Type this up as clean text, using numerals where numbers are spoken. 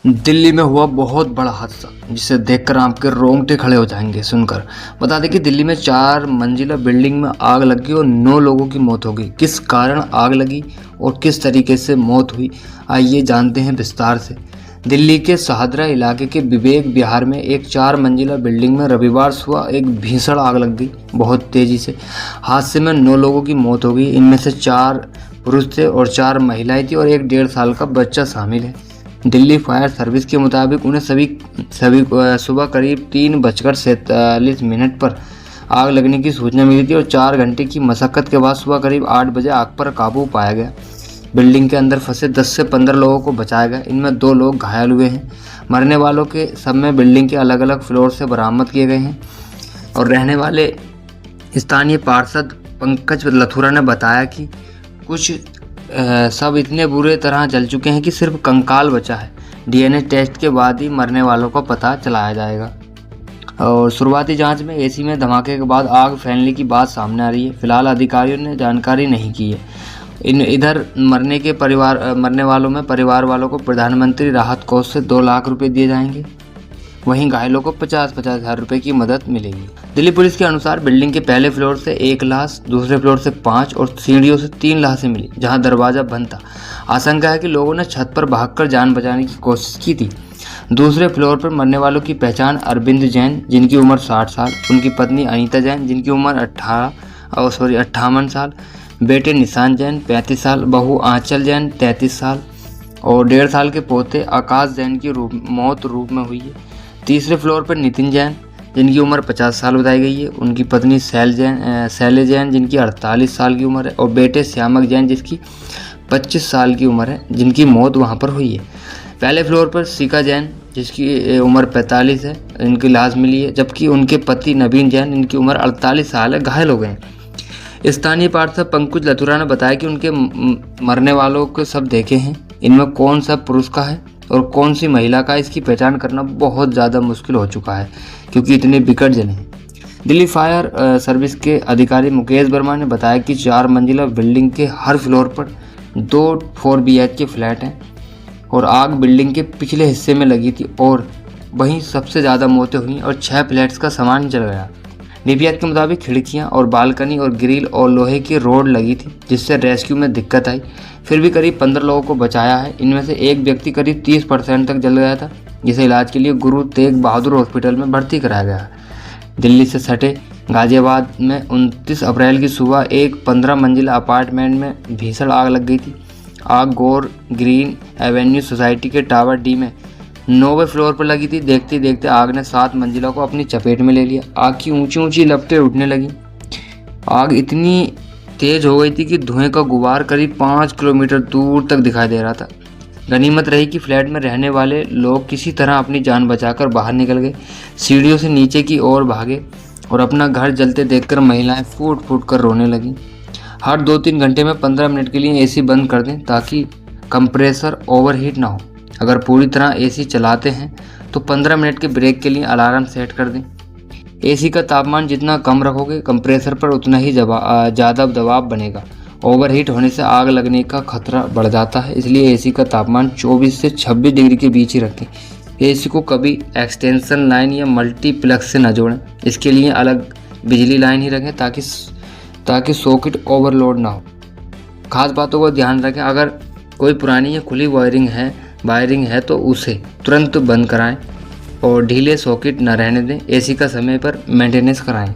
दिल्ली में हुआ बहुत बड़ा हादसा जिसे देखकर आपके रोंगटे खड़े हो जाएंगे सुनकर। बता दें कि दिल्ली में 4 मंजिला बिल्डिंग में आग लगी और 9 लोगों की मौत हो गई। किस कारण आग लगी और किस तरीके से मौत हुई, आइए जानते हैं विस्तार से। दिल्ली के शहादरा इलाके के विवेक विहार में एक 4 मंजिला बिल्डिंग में रविवार सुबह एक भीषण आग लग गई बहुत तेजी से। हादसे में 9 लोगों की मौत हो गई। इनमें से 4 पुरुष थे और 4 महिलाएं थी और एक 1.5 साल का बच्चा शामिल है। दिल्ली फायर सर्विस के मुताबिक उन्हें सभी सुबह करीब 3:47 पर आग लगने की सूचना मिली थी और 4 घंटे की मशक्कत के बाद सुबह करीब 8 बजे आग पर काबू पाया गया। बिल्डिंग के अंदर फंसे 10 से 15 लोगों को बचाया गया। इनमें 2 लोग घायल हुए हैं। मरने वालों के सब में बिल्डिंग के अलग अलग फ्लोर से बरामद किए गए हैं और रहने वाले स्थानीय पार्षद पंकज लथुरा ने बताया कि कुछ सब इतने बुरे तरह जल चुके हैं कि सिर्फ कंकाल बचा है। डीएनए टेस्ट के बाद ही मरने वालों का पता चलाया जाएगा। और शुरुआती जांच में एसी में धमाके के बाद आग फैलने की बात सामने आ रही है। फिलहाल अधिकारियों ने जानकारी नहीं की है। इधर मरने वालों में परिवार वालों को प्रधानमंत्री राहत कोष से 2 लाख रुपए दिए जाएंगे। वहीं घायलों को 50-50 हज़ार रुपये की मदद मिलेगी। दिल्ली पुलिस के अनुसार बिल्डिंग के पहले फ्लोर से 1 लाश, दूसरे फ्लोर से 5 और सीढ़ियों से 3 लाशें मिली जहां दरवाजा बंद था। आशंका है कि लोगों ने छत पर भागकर जान बचाने की कोशिश की थी। दूसरे फ्लोर पर मरने वालों की पहचान अरविंद जैन जिनकी उम्र 60 साल, उनकी पत्नी अनीता जैन जिनकी उम्र 58 साल, बेटे निशान जैन 35 साल, बहू आंचल जैन 33 साल और 1.5 साल के पोते आकाश जैन की मौत रूप में हुई है। तीसरे फ्लोर पर नितिन जैन जिनकी उम्र 50 साल बताई गई है, उनकी पत्नी शैले जैन जिनकी 48 साल की उम्र है और बेटे श्यामक जैन जिसकी 25 साल की उम्र है, जिनकी मौत वहां पर हुई है। पहले फ्लोर पर सीका जैन जिसकी उम्र 45 है, इनकी लाश मिली है, जबकि उनके पति नवीन जैन इनकी उम्र 48 साल है, घायल हो गए हैं। स्थानीय पार्षद पंकज लथुरा ने बताया कि उनके मरने वालों को सब देखे हैं। इनमें कौन सा पुरुष का है और कौन सी महिला का, इसकी पहचान करना बहुत ज़्यादा मुश्किल हो चुका है क्योंकि इतने बिकट जने हैं। दिल्ली फायर सर्विस के अधिकारी मुकेश वर्मा ने बताया कि 4 मंजिला बिल्डिंग के हर फ्लोर पर 2 4 BHK फ्लैट हैं और आग बिल्डिंग के पिछले हिस्से में लगी थी और वहीं सबसे ज़्यादा मौतें हुई और 6 फ्लैट्स का सामान जल गया। डीपीआर के मुताबिक खिड़कियां और बालकनी और ग्रिल और लोहे की रोड लगी थी जिससे रेस्क्यू में दिक्कत आई। फिर भी करीब 15 लोगों को बचाया है। इनमें से एक व्यक्ति करीब 30% तक जल गया था जिसे इलाज के लिए गुरु तेग बहादुर हॉस्पिटल में भर्ती कराया गया। दिल्ली से सटे गाजियाबाद में 29 अप्रैल की सुबह एक 15 मंजिला अपार्टमेंट में भीषण आग लग गई थी। आग गोर ग्रीन एवेन्यू सोसाइटी के टावर डी में 9वें फ्लोर पर लगी थी। देखते देखते आग ने 7 मंजिला को अपनी चपेट में ले लिया। आग की ऊंची ऊंची लपटें उठने लगी। आग इतनी तेज हो गई थी कि धुएं का गुबार करीब 5 किलोमीटर दूर तक दिखाई दे रहा था। गनीमत रही कि फ्लैट में रहने वाले लोग किसी तरह अपनी जान बचाकर बाहर निकल गए, सीढ़ियों से नीचे की ओर भागे और अपना घर जलते देखकर महिलाएं फूट फूट कर रोने लगीं। हर 2-3 घंटे में 15 मिनट के लिए एसी बंद कर दें ताकि कंप्रेसर ओवरहीट ना हो। अगर पूरी तरह एसी चलाते हैं तो 15 मिनट के ब्रेक के लिए अलार्म सेट कर दें। एसी का तापमान जितना कम रखोगे कंप्रेसर पर उतना ही ज़्यादा दबाव बनेगा। ओवरहीट होने से आग लगने का खतरा बढ़ जाता है, इसलिए एसी का तापमान 24 से 26 डिग्री के बीच ही रखें। एसी को कभी एक्सटेंशन लाइन या मल्टीप्लेक्स से न जोड़ें। इसके लिए अलग बिजली लाइन ही रखें ताकि सॉकेट ओवरलोड ना हो। खास बातों को ध्यान रखें, अगर कोई पुरानी या खुली वायरिंग है तो उसे तुरंत बंद कराएं और ढीले सॉकेट न रहने दें। एसी का समय पर मेंटेनेंस कराएं।